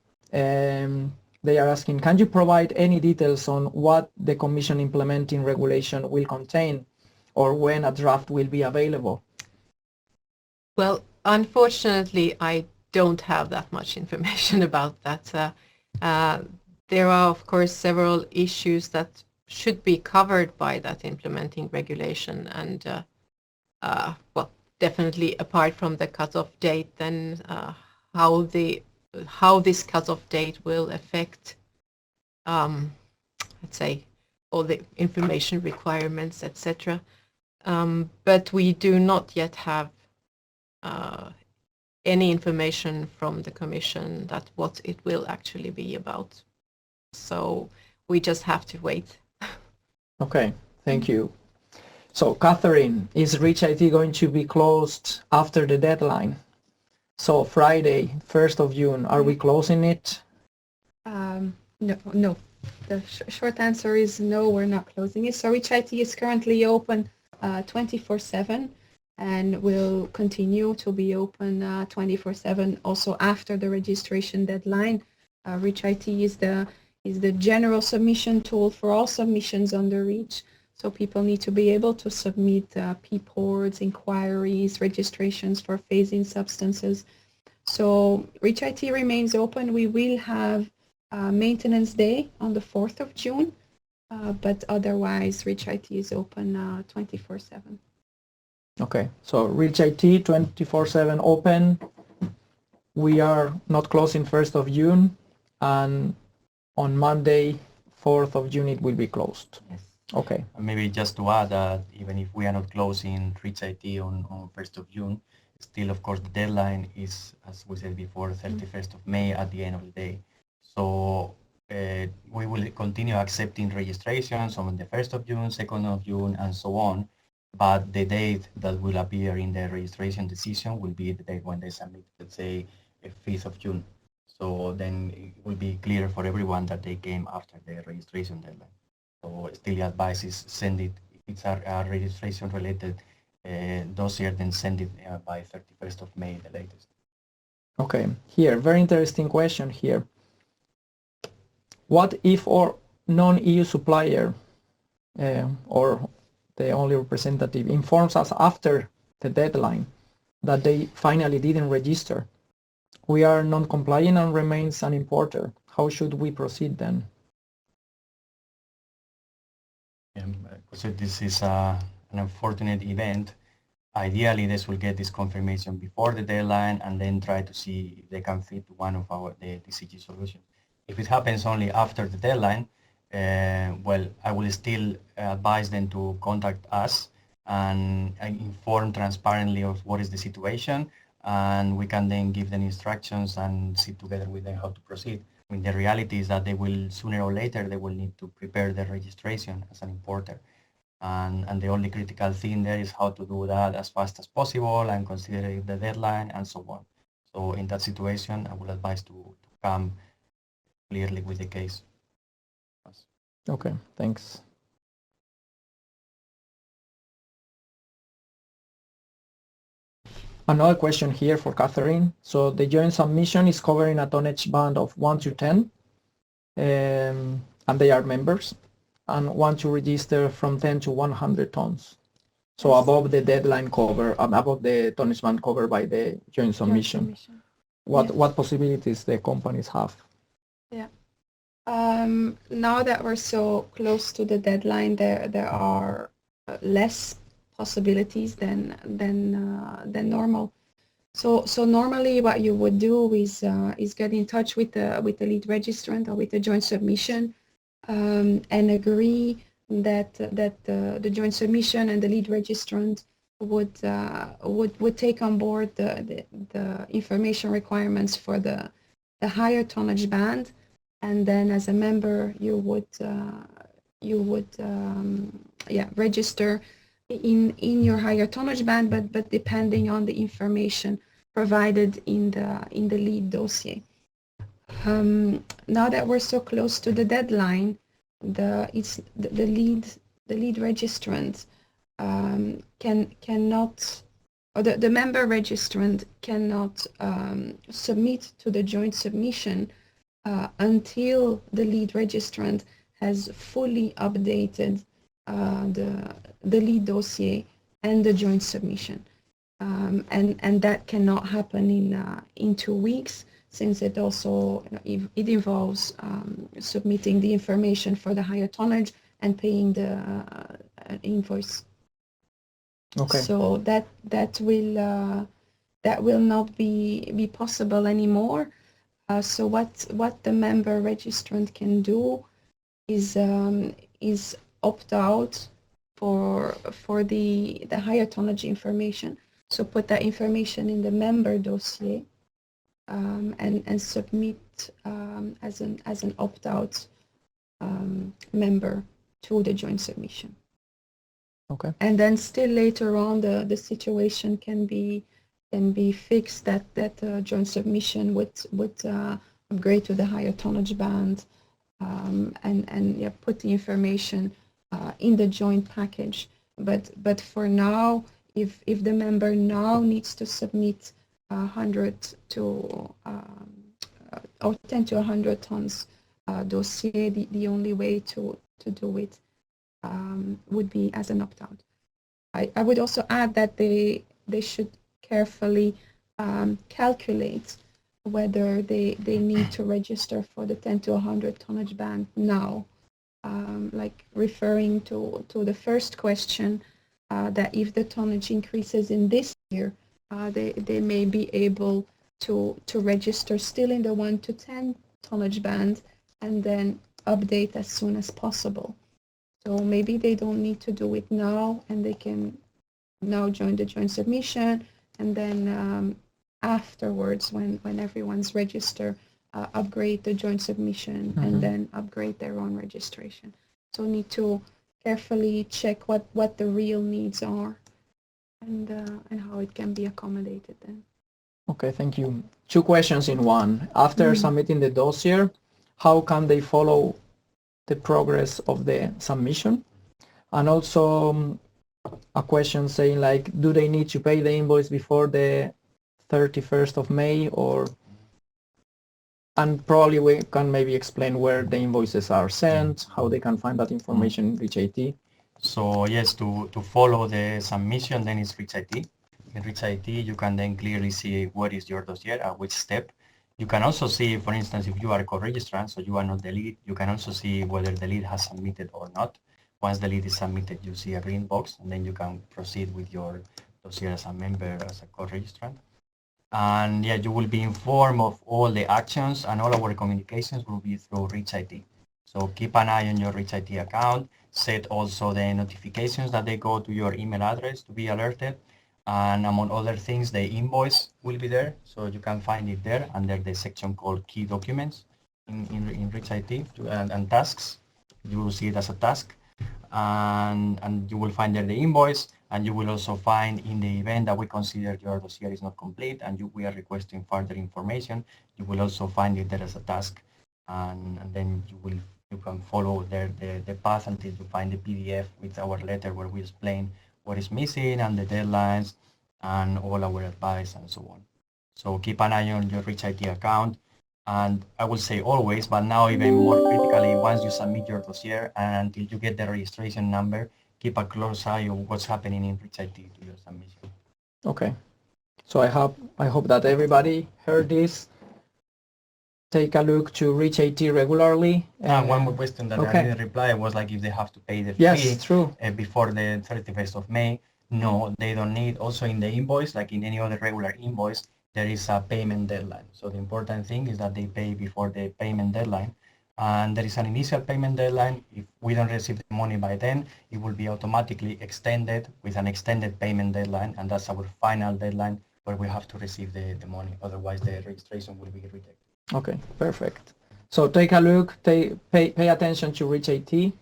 They are asking, can you provide any details on what the Commission implementing regulation will contain, or when a draft will be available? Well, unfortunately, I don't have that much information about that. There are, of course, several issues that should be covered by that implementing regulation, and well, definitely apart from the cutoff date, then how this cutoff date will affect, let's say, all the information requirements, etc. But we do not yet have any information from the Commission that what it will actually be about. So we just have to wait. Okay, thank you. So, Catherine, is Reach IT going to be closed after the deadline? So, Friday, 1st of June, are we closing it? No. The short answer is no, we're not closing it. So Reach IT is currently open 24/7 and will continue to be open 24/7 also after the registration deadline. Reach IT is the general submission tool for all submissions under Reach. So people need to be able to submit P-ports, inquiries, registrations for phasing substances. So Reach IT remains open. We will have Maintenance Day on the 4th of June, but otherwise Reach IT is open 24/7. Okay, so Reach IT 24/7 open. We are not closing 1st of June, and on Monday, 4th of June, it will be closed. Yes. Okay. And maybe just to add that even if we are not closing Reach IT on 1st of June, still, of course, the deadline is, as we said before, 31st of May at the end of the day. So we will continue accepting registrations on the 1st of June, 2nd of June, and so on. But the date that will appear in the registration decision will be the date when they submit, let's say, 5th of June. So then it will be clear for everyone that they came after the registration deadline. So still the advice is send it, if it's a registration related dossier, then send it by 31st of May, the latest. Okay, here, very interesting question here. What if our non-EU supplier or the only representative informs us after the deadline that they finally didn't register? We are non-compliant and remains an importer. How should we proceed then? So this is an unfortunate event. Ideally, this will get this confirmation before the deadline and then try to see if they can fit one of the DCG solutions. If it happens only after the deadline, well, I will still advise them to contact us and inform transparently of what is the situation, and we can then give them instructions and sit together with them how to proceed. I mean, the reality is that they will, sooner or later, they will need to prepare their registration as an importer. And the only critical thing there is how to do that as fast as possible and considering the deadline and so on. So in that situation, I would advise to come clearly with the case. Okay, thanks. Another question here for Catherine. So the joint submission is covering a tonnage band of 1 to 10, and they are members, and want to register from 10 to 100 tons. So Yes. above the deadline cover, above the tonnage band covered by the joint submission. What possibilities the companies have? Yeah. Now that we're so close to the deadline, there are less possibilities than normal. So normally what you would do is get in touch with the lead registrant or with the joint submission and agree that the joint submission and the lead registrant would take on board the information requirements for the higher tonnage band, and then as a member you would register in your higher tonnage band, but depending on the information provided in the lead dossier. Now that we're so close to the deadline, the lead registrant cannot, or the member registrant cannot submit to the joint submission until the lead registrant has fully updated the lead dossier and the joint submission. And that cannot happen in 2 weeks, since it also it involves submitting the information for the higher tonnage and paying the invoice. Okay. So that will not be possible anymore. So what the member registrant can do is opt out for the higher tonnage information. So put that information in the member dossier and submit as an opt-out member to the joint submission. Okay. And then still later on, the situation can be fixed that joint submission would upgrade to the higher tonnage band and put the information in the joint package. But for now, if the member now needs to submit 100 to or 10 to 100 tons dossier, the only way to do it would be as an opt-out. I would also add that they should carefully calculate whether they need to register for the 10 to 100 tonnage band now. Like referring to the first question, that if the tonnage increases in this year, they may be able to register still in the 1 to 10 tonnage band and then update as soon as possible. So maybe they don't need to do it now, and they can now join the joint submission, and then afterwards, when everyone's registered, upgrade the joint submission and then upgrade their own registration. So need to carefully check what the real needs are and how it can be accommodated then. Okay, thank you. 2 questions in one. After submitting the dossier, how can they follow the progress of the submission? And also a question saying like, do they need to pay the invoice before the 31st of May, or, and probably we can maybe explain where the invoices are sent, how they can find that information in Reach IT. So yes, to follow the submission, then it's Reach IT. In Reach IT, you can then clearly see what is your dossier at which step. You can also see, for instance, if you are a co-registrant, so you are not the lead, you can also see whether the lead has submitted or not. Once the lead is submitted, you see a green box, and then you can proceed with your dossier as a member, as a co-registrant. And yeah, you will be informed of all the actions, and all our communications will be through Reach IT. So keep an eye on your Reach IT account, set also the notifications that they go to your email address to be alerted. And among other things, the invoice will be there, so you can find it there under the section called Key Documents in Reach IT and Tasks. You will see it as a task, and you will find there the invoice, and you will also find, in the event that we consider your dossier is not complete and we are requesting further information, you will also find it there as a task, and then you can follow there the path until you find the PDF with our letter where we explain what is missing and the deadlines and all our advice and so on. So keep an eye on your Reach IT account, and I will say always, but now even more critically, once you submit your dossier and until you get the registration number, keep a close eye on what's happening in Reach IT to your submission. Okay, so I hope that everybody heard this. Take a look to Reach IT regularly. One more question that I didn't reply was like if they have to pay the fee true. Before the 31st of May. No, they don't need. Also in the invoice, like in any other regular invoice, there is a payment deadline. So the important thing is that they pay before the payment deadline. And there is an initial payment deadline. If we don't receive the money by then, it will be automatically extended with an extended payment deadline. And that's our final deadline where we have to receive the money. Otherwise, the registration will be rejected. Okay, perfect. So take a look, pay attention to Reach IT.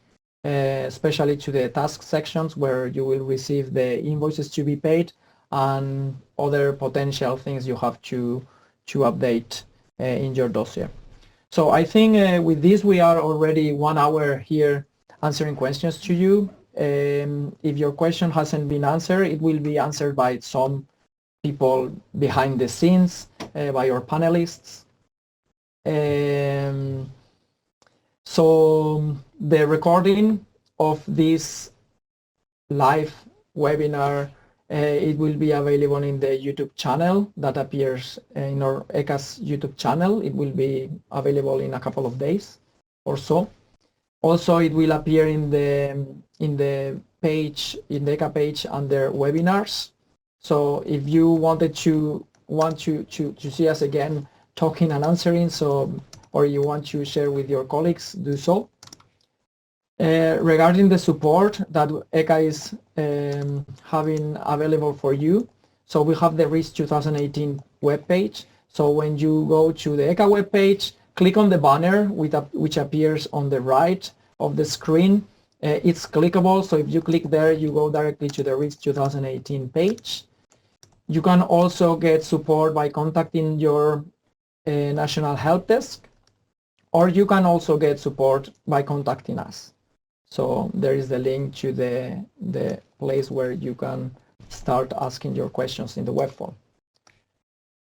especially to the task sections where you will receive the invoices to be paid and other potential things you have to update in your dossier. So I think with this we are already 1 hour here answering questions to you. If your question hasn't been answered, it will be answered by some people behind the scenes, by our panelists. So the recording of this live webinar, it will be available in the YouTube channel that appears in our ECA's YouTube channel. It will be available in a couple of days or so. Also, it will appear in the page, in the ECA page under webinars. So if you want to see us again talking and answering, or you want to share with your colleagues, do so. Regarding the support that ECA is having available for you, so we have the RIS 2018 webpage. So when you go to the ECA webpage, click on the banner which appears on the right of the screen. It's clickable, so if you click there, you go directly to the RIS 2018 page. You can also get support by contacting your national help desk, or you can also get support by contacting us. So there is the link to the place where you can start asking your questions in the web form.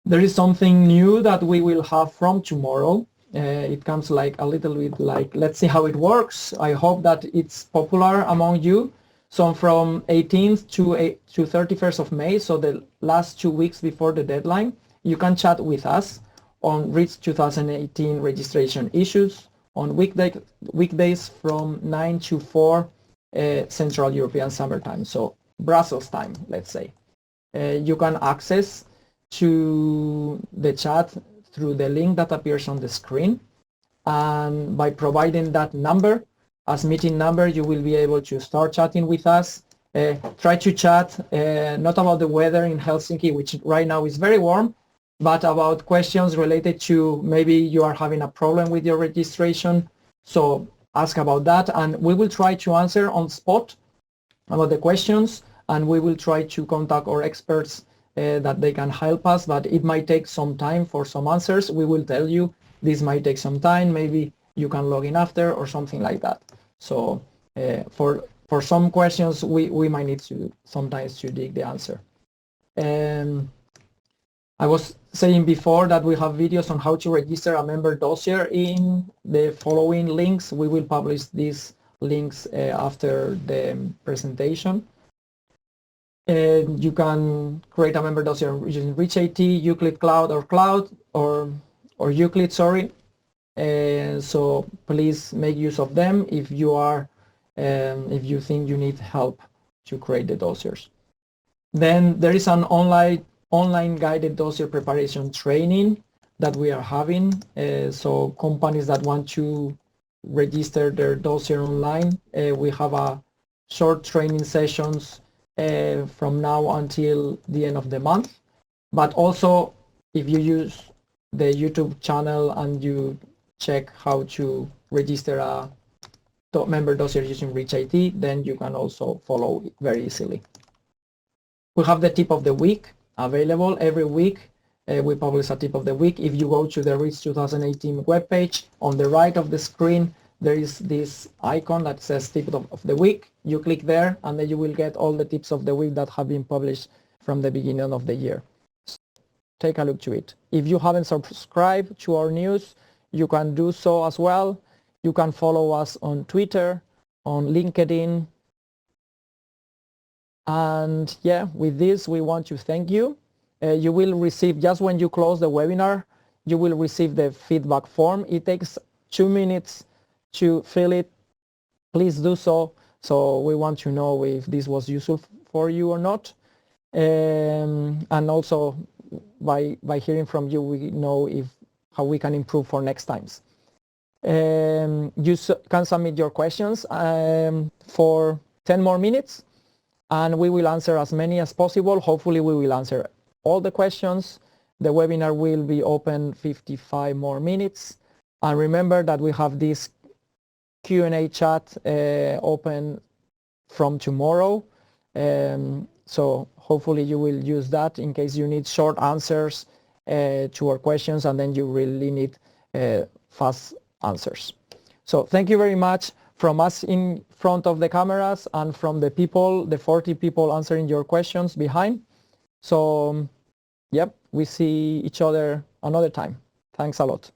There is something new that we will have from tomorrow. It comes like a little bit like, let's see how it works. I hope that it's popular among you. So from 18th to 31st of May, so the last 2 weeks before the deadline, you can chat with us on RIS 2018 registration issues on weekdays from 9 to 4 Central European Summer Time, so Brussels time, let's say. You can access to the chat through the link that appears on the screen, and by providing that number as meeting number, you will be able to start chatting with us. Try to chat not about the weather in Helsinki, which right now is very warm, but about questions related to maybe you are having a problem with your registration. So ask about that, and we will try to answer on spot about the questions, and we will try to contact our experts that they can help us, but it might take some time for some answers. We will tell you this might take some time, maybe you can log in after or something like that. So for some questions we might need to sometimes to dig the answer. I was saying before that we have videos on how to register a member dossier in the following links. We will publish these links after the presentation. You can create a member dossier using ReachIT, Euclid Cloud or Euclid, sorry. So please make use of them if you think you need help to create the dossiers. Then there is an online guided dossier preparation training that we are having. So companies that want to register their dossier online, we have a short training sessions from now until the end of the month. But also, if you use the YouTube channel and you check how to register a member dossier using ReachIT, then you can also follow it very easily. We have the tip of the week available every week. We publish a tip of the week. If you go to the RIS 2018 webpage, on the right of the screen, there is this icon that says tip of the week. You click there and then you will get all the tips of the week that have been published from the beginning of the year. So take a look to it. If you haven't subscribed to our news, you can do so as well. You can follow us on Twitter, on LinkedIn. And yeah, with this, we want to thank you. You will receive, just when you close the webinar, you will receive the feedback form. It takes 2 minutes to fill it. Please do so. So we want to know if this was useful for you or not. And also by hearing from you, we know how we can improve for next times. You can submit your questions for 10 more minutes, and we will answer as many as possible. Hopefully we will answer all the questions. The webinar will be open 55 more minutes. And remember that we have this Q&A chat open from tomorrow. So hopefully you will use that in case you need short answers to our questions, and then you really need fast answers. So thank you very much from us in front of the cameras and from the people, the 40 people answering your questions behind. So yep, we see each other another time. Thanks a lot.